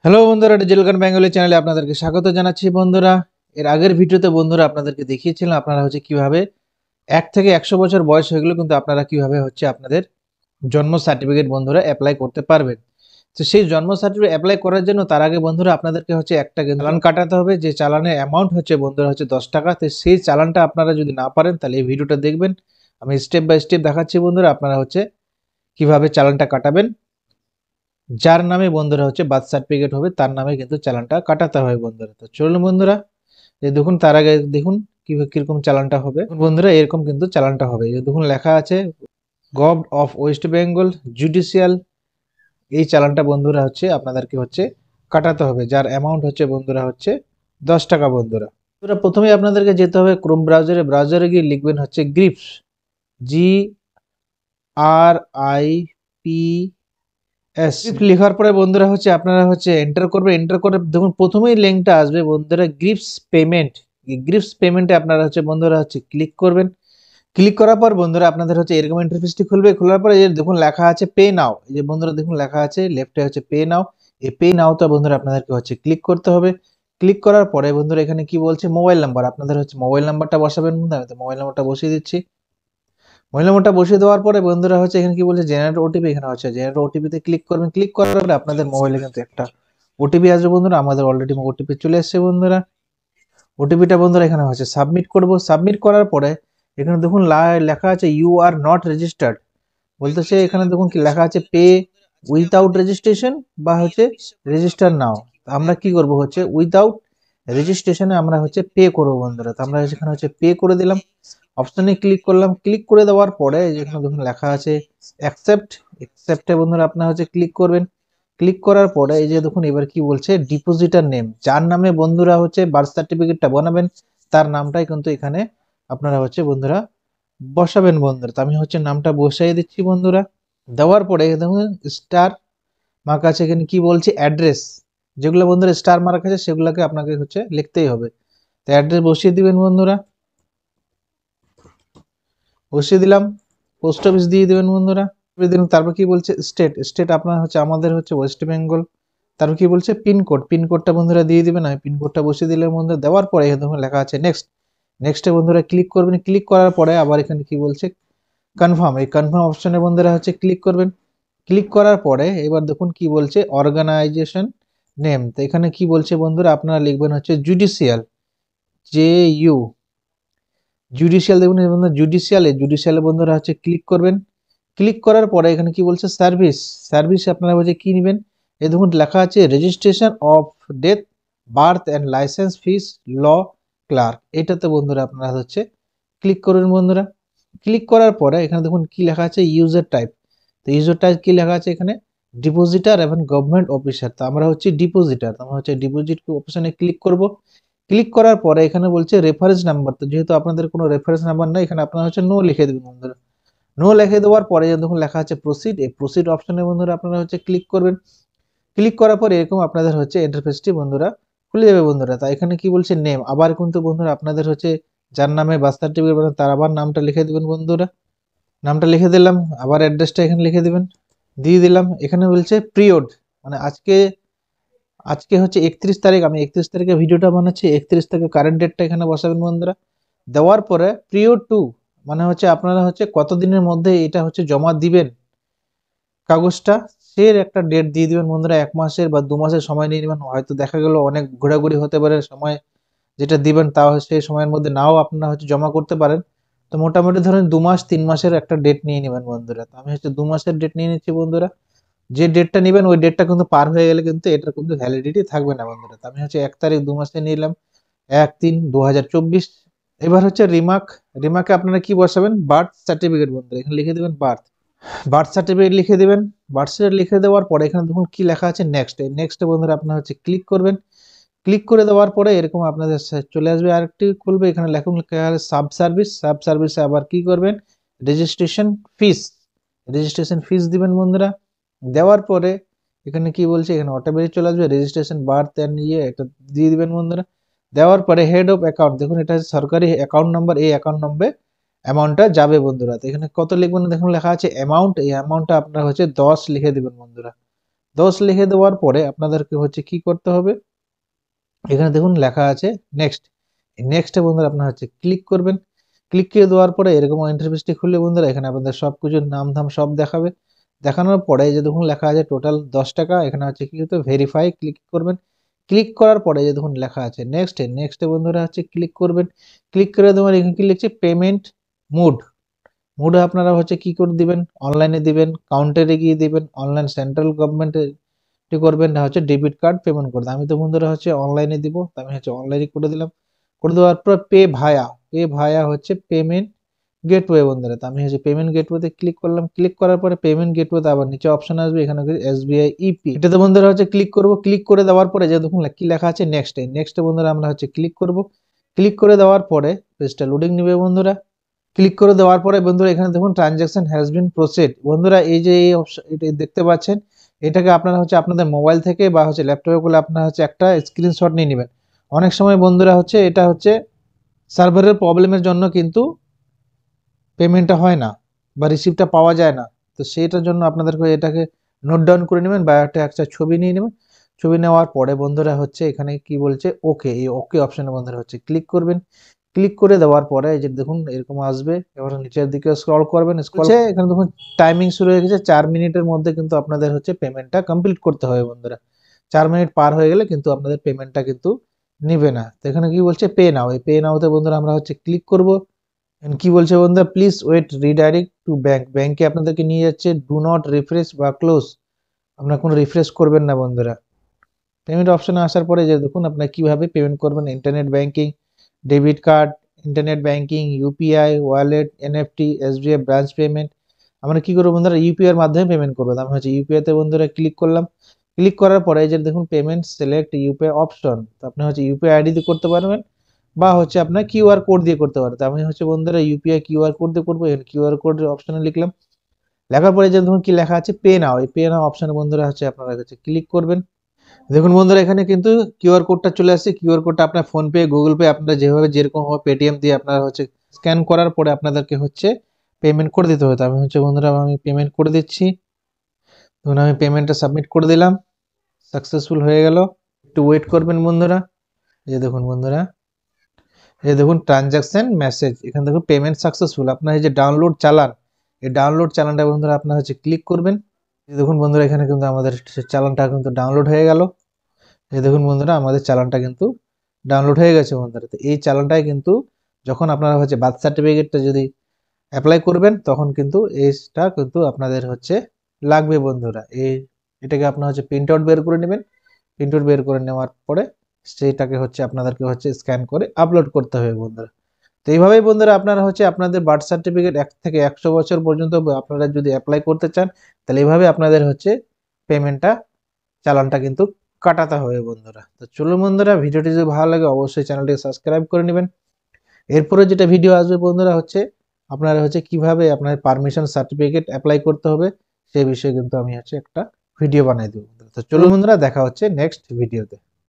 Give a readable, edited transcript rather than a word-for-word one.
Hello বন্ধুরা, digital গান Bengali চ্যানেলে আপনাদেরকে স্বাগত জানাচ্ছি। বন্ধুরা, এর আগের ভিডিওতে বন্ধুরা আপনাদেরকে দেখিয়েছিলাম আপনারা কিভাবে 1 থেকে 100 বছর বয়স হয়ে গেলে কিন্তু আপনারা কিভাবে আপনাদের জন্ম সার্টিফিকেট বন্ধুরা অ্যাপ্লাই করতে পারবেন। তো সেই জন্ম সার্টিফিকেট অ্যাপ্লাই করার জন্য তার আগে বন্ধুরা আপনাদেরকে একটা চালান কাটাতে হবে। যে চালানের অ্যামাউন্ট বন্ধুরা 10 টাকা। তো সেই চালানটা আপনারা যদি না পারেন তাহলে এই ভিডিওটা দেখবেন। আমি স্টেপ বাই স্টেপ দেখাচ্ছি বন্ধুরা, আপনারা কিভাবে চালানটা কাটাবেন। যার নামে বন্ধুরা বার্থ সার্টিফিকেট হবে তার নামে কিন্তু চালানটা কাটাতে হয় বন্ধুরা। তো চলুন বন্ধুরা, দেখুন তার আগে দেখুন কিরকম চালানটা হবে। বন্ধুরা এরকম কিন্তু চালানটা হবে। দেখুন লেখা আছে gov of West Bengal judicial. এই চালানটা বন্ধুরা আপনাদেরকে কাটাতে হবে, যার অ্যামাউন্ট বন্ধুরা 10 টাকা বন্ধুরা। প্রথমে আপনাদেরকে যেতে হবে ক্রোম ব্রাউজারে গিয়ে লিখবেন গ্রিপস, GRIP লেখার পরে বন্ধুরা আপনারা এন্টার করবে। এন্টার করে দেখুন প্রথমেই লিঙ্কটা আসবে বন্ধুরা গ্রিপস পেমেন্ট। গ্রিপস পেমেন্টে আপনারা বন্ধুরা ক্লিক করবেন। ক্লিক করার পর বন্ধুরা আপনাদের এরকম ইন্টারফেসটি খুলবে। খোলার পরে দেখুন লেখা আছে পে নাও। এই যে বন্ধুরা দেখুন লেখা আছে লেফটে পে নাও। এই পে নাওটা বন্ধুরা আপনাদেরকে ক্লিক করতে হবে। ক্লিক করার পরে বন্ধুরা এখানে কি বলছে মোবাইল নাম্বার, আপনাদের মোবাইল নাম্বারটা বসাবেন। বন্ধুরা আমি তো মোবাইল নাম্বারটা বসিয়ে দিচ্ছি। মোবাইল নাম্বারটা বসিয়ে দেওয়ার পরে বন্ধুরা এখানে কি বলছে জেনারেট ওটিপি। এখানে জেনারেট ওটিপিতে ক্লিক করবেন। ক্লিক করার পরে আপনাদের মোবাইলে কিন্তু একটা ওটিপি আসবে বন্ধুরা। আমাদের অলরেডি ওটিপি চলে এসেছে বন্ধুরা। ওটিপিটা বন্ধুরা এখানে সাবমিট করব। সাবমিট করার পরে এখানে দেখুন লেখা আছে ইউ আর নট রেজিস্টার্ড। বলতেছে এখানে দেখুন কি লেখা আছে পে উইথাউট রেজিস্ট্রেশন বা রেজিস্টার নাও। আমরা কি করব উইথাউট রেজিস্ট্রেশনে আমরা পে করব বন্ধুরা। তো আমরা এখানে পে করে দিলাম। অপশনে ক্লিক করলাম। ক্লিক করে দেওয়ার পরে যেখানে দেখুন লেখা আছে অ্যাকসেপ্ট। অ্যাকসেপ্টে বন্ধুরা আপনারা ক্লিক করবেন। ক্লিক করার পরে এই যে দেখুন এবার কি বলছে ডিপোজিটার নেম, যার নামে বন্ধুরা বার্থ সার্টিফিকেটটা বানাবেন তার নামটাই কিন্তু এখানে আপনারা বন্ধুরা বসাবেন বন্ধুরা। তো আমি নামটা বসাই দিচ্ছি বন্ধুরা। দেওয়ার পরে দেখুন স্টার মার্ক আছে। এখানে কি বলছে অ্যাড্রেস, যেগুলো বন্ধুরা স্টার মার্ক আছে সেগুলোকে আপনাকে লিখতেই হবে। তো অ্যাড্রেস বসিয়ে দিবেন বন্ধুরা। বসিয়ে দিলাম। পোস্ট অফিস দিয়ে দেবেন বন্ধুরা। তারপর কি বলছে স্টেট, স্টেট আপনার আমাদের ওয়েস্ট বেঙ্গল। তারপর কি বলছে পিনকোড, পিনকোডটা বন্ধুরা দিয়ে দিবেন। আমি পিনকোডটা বসিয়ে দিলাম বন্ধুরা। দেওয়ার পরে দেখুন লেখা আছে নেক্সট। নেক্সটে বন্ধুরা ক্লিক করবেন। ক্লিক করার পরে আবার এখানে কি বলছে কনফার্ম। এই কনফার্ম অপশনে বন্ধুরা ক্লিক করবেন। ক্লিক করার পরে এবার দেখুন কি বলছে অর্গানাইজেশন নেম। তো এখানে কি বলছে বন্ধুরা আপনারা লিখবেন জুডিশিয়াল, JU জুডিশিয়াল। দেখুন বন্ধুরা জুডিশিয়ালে বন্ধুরা ক্লিক করবেন। ক্লিক করার পরে এখানে কি বলছে সার্ভিস, সার্ভিস আপনারা কি নেবেন। এই দেখুন লেখা আছে registration of death, birth and license fees, law clerk. এটাতে বন্ধুরা আপনারা ক্লিক করুন বন্ধুরা। ক্লিক করার পরে এখানে দেখুন কি লেখা আছে ইউজার টাইপ। তো ইউজার টাইপ কি লেখা আছে এখানে ডিপোজিটার এবং গভর্নমেন্ট অফিসার। তো আমরা ডিপোজিটার, আমরা ডিপোজিট অপশনে ক্লিক করব। ক্লিক করার পরে এখানে বলছে রেফারেন্স নাম্বার। তো যেহেতু আপনাদের কোনো রেফারেন্স নাম্বার নাই এখানে আপনারা নো লিখে দেবেন বন্ধুরা। নো লিখে দেওয়ার পরে দেখুন লেখা আছে প্রসিড। এই প্রসিড অপশনে বন্ধুরা আপনারা ক্লিক করবেন। ক্লিক করার পরে এরকম আপনাদের ইন্টারফেসটি বন্ধুরা খুলে যাবে বন্ধুরা। তাই এখানে কি বলছে নেম, আবার কিন্তু বন্ধুরা আপনাদের যার নামে বার্থ সার্টিফিকেট বানান তার আবার নামটা লিখে দিবেন বন্ধুরা। নামটা লিখে দিলাম। আবার অ্যাড্রেসটা এখানে লিখে দিবেন, দিয়ে দিলাম। এখানে বলছে পিরিয়ড, মানে আজকে 31 তারিখ, আমি 31 তারিখে ভিডিওটা বানাচ্ছি। 31 থেকে কারেন্ট ডেটটা এখানে বসাবেন বন্ধুরা। দেওয়ার পরে পিরিয়ড 2 মানে আপনারা কতদিনের মধ্যে এটা জমা দিবেন কাগজটা, সে একটা ডেট দিয়ে দিবেন বন্ধুরা। 1 মাসের বা 2 মাসের সময় নিয়ে নেবেন। হয়তো দেখা গেল অনেক ঘোরাঘুরি হতে পারে, সময় যেটা দিবেন তাও সেই সময়ের মধ্যে নাও আপনারা জমা করতে পারেন। তো মোটামুটি ধরেন 2 মাস 3 মাসের একটা ডেট নিয়ে নেবেন বন্ধুরা। তো আমি 2 মাসের ডেট নিয়ে নিচ্ছি বন্ধুরা। যে ডেটটা নেবেন ওই ডেটটা কিন্তু পার হয়ে গেলে কিন্তু এটার কিন্তু ভ্যালিডিটি থাকবে না বন্ধুরা। তো আমি 1 তারিখ 2 মাসে নিলাম 1/3/2024। এবার রিমার্ক। রিমার্কে আপনারা কি বসাবেন বার্থ সার্টিফিকেট বন্ধুরা। এখানে লিখে দেবেন বার্থ সার্টিফিকেট লিখে দেবেন। বার্থ সার্টিফিকেট লিখে দেওয়ার পরে এখানে দেখুন কি লেখা আছে নেক্সট। এই নেক্সট বন্ধুরা আপনারা ক্লিক করবেন। ক্লিক করে দেওয়ার পরে এরকম আপনাদের চলে আসবে আরেকটি খুলবে। এখানে লেখা আছে সাব সার্ভিস। সাব সার্ভিসে আবার কি করবেন রেজিস্ট্রেশন ফিস, রেজিস্ট্রেশন ফিস দিবেন বন্ধুরা। দেওয়ার পরে এখানে কি বলছে এখানে অটোমেটিক চলে আসবে রেজিস্ট্রেশন বার্থ এন্ড এটা দিয়ে দিবেন বন্ধুরা। দেওয়ার পরে হেড অফ অ্যাকাউন্ট, দেখুন এটা সরকারি অ্যাকাউন্ট নাম্বার, এই অ্যাকাউন্ট নম্বরে অ্যামাউন্টটা যাবে বন্ধুরা। তো এখানে কত লিখবেন দেখুন লেখা আছে অ্যামাউন্ট। এই অ্যামাউন্টটা আপনারা 10 লিখে দিবেন বন্ধুরা। 10 লিখে দেওয়ার পরে আপনাদেরকে হচ্ছে কি করতে হবে, এখানে দেখুন লেখা আছে নেক্সট। নেক্সটে বন্ধুরা আপনারা হচ্ছে ক্লিক করবেন। ক্লিক করে দেওয়ার পরে এরকম ইন্টারফেসটি খুললে বন্ধুরা এখানে আপনাদের সব কিছুর নাম ধাম সব দেখাবে। দেখানোর পরে এই যে দেখুন লেখা আছে টোটাল 10 টাকা, এখানে হচ্ছে কি হতে ভেরিফাই ক্লিক করবেন। ক্লিক করার পরে যে দেখুন লেখা আছে নেক্সটে, নেক্সটে বন্ধুরা হচ্ছে ক্লিক করবেন। ক্লিক করে দেওয়ার এখানে কি লিখছে পেমেন্ট মোড। মোডে আপনারা হচ্ছে কি করে দিবেন, অনলাইনে দিবেন, কাউন্টারে গিয়ে দিবেন, অনলাইন সেন্ট্রাল গভর্নমেন্টে করবেন, না হচ্ছে ডেবিট কার্ড পেমেন্ট করতে। আমি তো বন্ধুরা হচ্ছে অনলাইনে দিব, তো আমি হচ্ছে অনলাইনে করে দিলাম। করে দেওয়ার পর পে ভায়া, পে ভায়া হচ্ছে পেমেন্ট গেটওয়ে বন্ধুরা। তো আমি হচ্ছে পেমেন্ট গেটওয়েতে ক্লিক করলাম। ক্লিক করার পরে পেমেন্ট গেটওয়েতে আবার নিচে অপশন আসবে, এখানে এসবিআই ইপি, এটাতে বন্ধুরা হচ্ছে ক্লিক করব। ক্লিক করে দেওয়ার পরে যে দেখুন কি লেখা আছে নেক্সটে, নেক্সটে বন্ধুরা আমরা হচ্ছে ক্লিক করব। ক্লিক করে দেওয়ার পরে পেজটা লোডিং নেবে বন্ধুরা। ক্লিক করে দেওয়ার পরে বন্ধুরা এখানে দেখুন ট্রানজ্যাকশন হ্যাজ বিন প্রসেসড। বন্ধুরা এই যে এই অপশন এটা দেখতে পাচ্ছেন, এটাকে আপনারা হচ্ছে আপনাদের মোবাইল থেকে বা হচ্ছে ল্যাপটপে করলে আপনারা হচ্ছে একটা স্ক্রিনশট নিয়ে নেবেন। অনেক সময় বন্ধুরা হচ্ছে এটা হচ্ছে সার্ভারের প্রবলেমের জন্য কিন্তু পেমেন্টটা হয় না বা রিসিপ্টটা পাওয়া যায় না। তো সেইটার জন্য আপনাদেরকে এটাকে নোট ডাউন করে নেবেন বা একটা ছবি নিয়ে নেবেন। ছবি নেওয়ার পরে বন্ধুরা হচ্ছে এখানে কি বলছে ওকে, এই ওকে অপশনে বন্ধুরা হচ্ছে ক্লিক করবেন। ক্লিক করে দেওয়ার পরে এই যে দেখুন এরকম আসবে, এবার নিচের দিকে স্ক্রল করবেন। স্ক্রল এখানে দেখুন টাইমিং শুরু হয়ে গেছে, 4 মিনিটের মধ্যে কিন্তু আপনাদের হচ্ছে পেমেন্টটা কমপ্লিট করতে হবে বন্ধুরা। 4 মিনিট পার হয়ে গেলে কিন্তু আপনাদের পেমেন্টটা কিন্তু নিবে না। তো এখানে কি বলছে পে নাও, এই পে নাওতে বন্ধুরা আমরা হচ্ছে ক্লিক করব। কি বলছে বন্ধুরা please wait redirect to bank, ব্যাংকে আপনাদেরকে নিয়ে যাচ্ছে, ডু নট রিফ্রেশ বা ক্লোজ, আপনারা কোনো রিফ্রেশ করবেন না বন্ধুরা। পেমেন্ট অপশনে আসার পরে যে দেখুন আপনারা কিভাবে পেমেন্ট করবেন, internet banking, debit card, internet banking, UPI, wallet, NFT, SBI branch payment. আমরা কি করবো বন্ধুরা ইউপিআই এর মাধ্যমে পেমেন্ট করবো। আমি হচ্ছে ইউপিআই তে বন্ধুরা ক্লিক করলাম। ক্লিক করার পরে এই যে দেখুন পেমেন্ট সিলেক্ট ইউপিআই অপশন, তো আপনি হচ্ছে ইউপিআই আইডি দিয়ে করতে পারবেন বা হচ্ছে আপনার কিউআর কোড দিয়ে করতে পারেন। তো আমি হচ্ছে বন্ধুরা ইউপিআই কিউআর কোড দিয়ে করবো। এখানে কিউআর কোড অপশনে লিখলাম। লেখার পরে যে দেখুন কি লেখা আছে পে নাও, এই পে নাও অপশনে বন্ধুরা হচ্ছে আপনারা হচ্ছে ক্লিক করবেন। দেখুন বন্ধুরা এখানে কিন্তু কিউআর কোডটা চলে আসছে। কিউআর কোডটা আপনার ফোনপে, গুগল পে, আপনারা যেভাবে যেরকম হবে পেটিএম দিয়ে আপনারা হচ্ছে স্ক্যান করার পরে আপনাদেরকে হচ্ছে পেমেন্ট করে দিতে হবে। তো আমি হচ্ছে বন্ধুরা আমি পেমেন্ট করে দিচ্ছি। ধরুন আমি পেমেন্টটা সাবমিট করে দিলাম, সাকসেসফুল হয়ে গেল। একটু ওয়েট করবেন বন্ধুরা। এই যে দেখুন বন্ধুরা, এই দেখুন ট্রানজাকশন মেসেজ, এখানে দেখুন পেমেন্ট সাকসেসফুল। আপনার এই যে ডাউনলোড চালান, এই ডাউনলোড চালানটা বন্ধুরা আপনারা হচ্ছে ক্লিক করবেন। এই দেখুন বন্ধুরা এখানে কিন্তু আমাদের চালানটা কিন্তু ডাউনলোড হয়ে গেল। এই দেখুন বন্ধুরা আমাদের চালানটা কিন্তু ডাউনলোড হয়ে গেছে বন্ধুরা। তো এই চালানটাই কিন্তু যখন আপনারা হচ্ছে বার্থ সার্টিফিকেটটা যদি অ্যাপ্লাই করবেন তখন কিন্তু এইটা কিন্তু আপনাদের হচ্ছে লাগবে বন্ধুরা। এটাকে আপনারা হচ্ছে প্রিন্ট আউট বের করে নেবেন। প্রিন্ট আউট বের করে নেওয়ার পরে সেইটাকে হচ্ছে আপনাদেরকে হচ্ছে স্ক্যান করে আপলোড করতে হবে বন্ধুরা। তো এইভাবেই বন্ধুরা আপনারা হচ্ছে আপনাদের বার্থ সার্টিফিকেট 1 থেকে 100 বছর পর্যন্ত আপনারা যদি অ্যাপ্লাই করতে চান তাহলে এইভাবে আপনাদের হচ্ছে পেমেন্টটা চালানটা কিন্তু কাটাতে হবে বন্ধুরা। তো চলুন বন্ধুরা, ভিডিওটি যদি ভালো লাগে অবশ্যই চ্যানেলটিকে সাবস্ক্রাইব করে নেবেন। এরপরে যেটা ভিডিও আসবে বন্ধুরা হচ্ছে আপনারা হচ্ছে কিভাবে আপনার পারমিশন সার্টিফিকেট অ্যাপ্লাই করতে হবে সেই বিষয়ে কিন্তু আমি হচ্ছে একটা ভিডিও বানাই দেবো। তো চলুন বন্ধুরা, দেখা হচ্ছে নেক্সট ভিডিওতে।